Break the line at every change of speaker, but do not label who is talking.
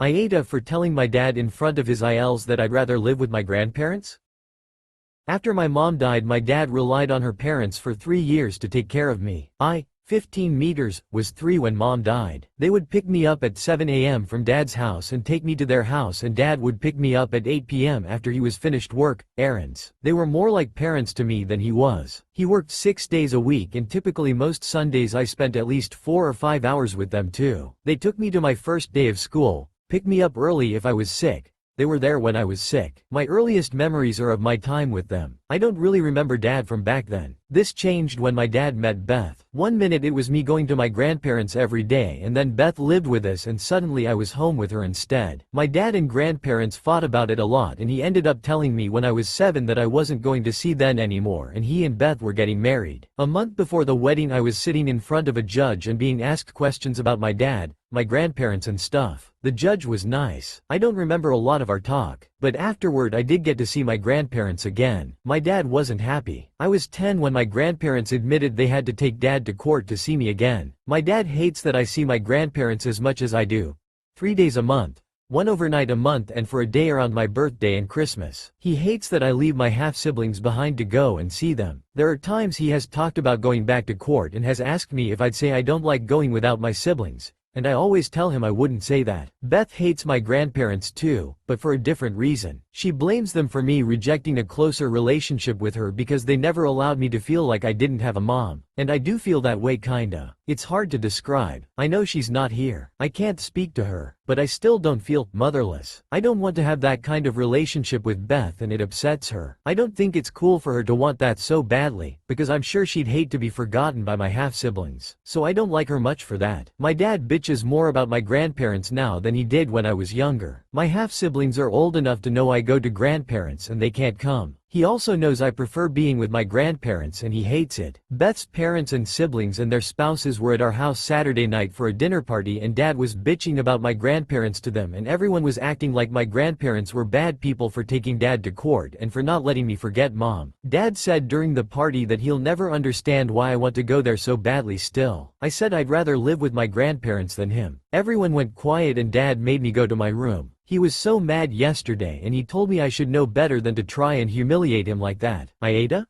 AITA for telling my dad in front of his ILs that I'd rather live with my grandparents? After my mom died, my dad relied on her parents for 3 years to take care of me. 15 meters, was 3 when mom died. They would pick me up at 7 a.m. from dad's house and take me to their house, and dad would pick me up at 8 p.m. after he was finished work, errands. They were more like parents to me than he was. He worked 6 days a week, and typically most Sundays I spent at least 4 or 5 hours with them too. They took me to my first day of school, picked me up early if I was sick. They were there when I was sick. My earliest memories are of my time with them. I don't really remember dad from back then. This changed when my dad met Beth. One minute it was me going to my grandparents every day, and then Beth lived with us, and suddenly I was home with her instead. My dad and grandparents fought about it a lot, and he ended up telling me when I was 7 that I wasn't going to see them anymore, and he and Beth were getting married. A month before the wedding I was sitting in front of a judge and being asked questions about my dad, my grandparents and stuff. The judge was nice. I don't remember a lot of our talk, but afterward I did get to see my grandparents again. My dad wasn't happy. I was 10 when my grandparents admitted they had to take dad to court to see me again. My dad hates that I see my grandparents as much as I do. 3 days a month. 1 overnight a month, and for a day around my birthday and Christmas. He hates that I leave my half-siblings behind to go and see them. There are times he has talked about going back to court and has asked me if I'd say I don't like going without my siblings, and I always tell him I wouldn't say that. Beth hates my grandparents too, but for a different reason. She blames them for me rejecting a closer relationship with her because they never allowed me to feel like I didn't have a mom. And I do feel that way kinda. It's hard to describe. I know she's not here. I can't speak to her, but I still don't feel motherless. I don't want to have that kind of relationship with Beth, and it upsets her. I don't think it's cool for her to want that so badly, because I'm sure she'd hate to be forgotten by my half-siblings. So I don't like her much for that. My dad bitches more about my grandparents now than he did when I was younger. My half-siblings are old enough to know I go to grandparents and they can't come. He also knows I prefer being with my grandparents, and he hates it. Beth's parents and siblings and their spouses were at our house Saturday night for a dinner party, and dad was bitching about my grandparents to them, and everyone was acting like my grandparents were bad people for taking dad to court and for not letting me forget mom. Dad said during the party that he'll never understand why I want to go there so badly still. I said I'd rather live with my grandparents than him. Everyone went quiet and dad made me go to my room. He was so mad yesterday, and he told me I should know better than to try and humiliate him like that. AITA?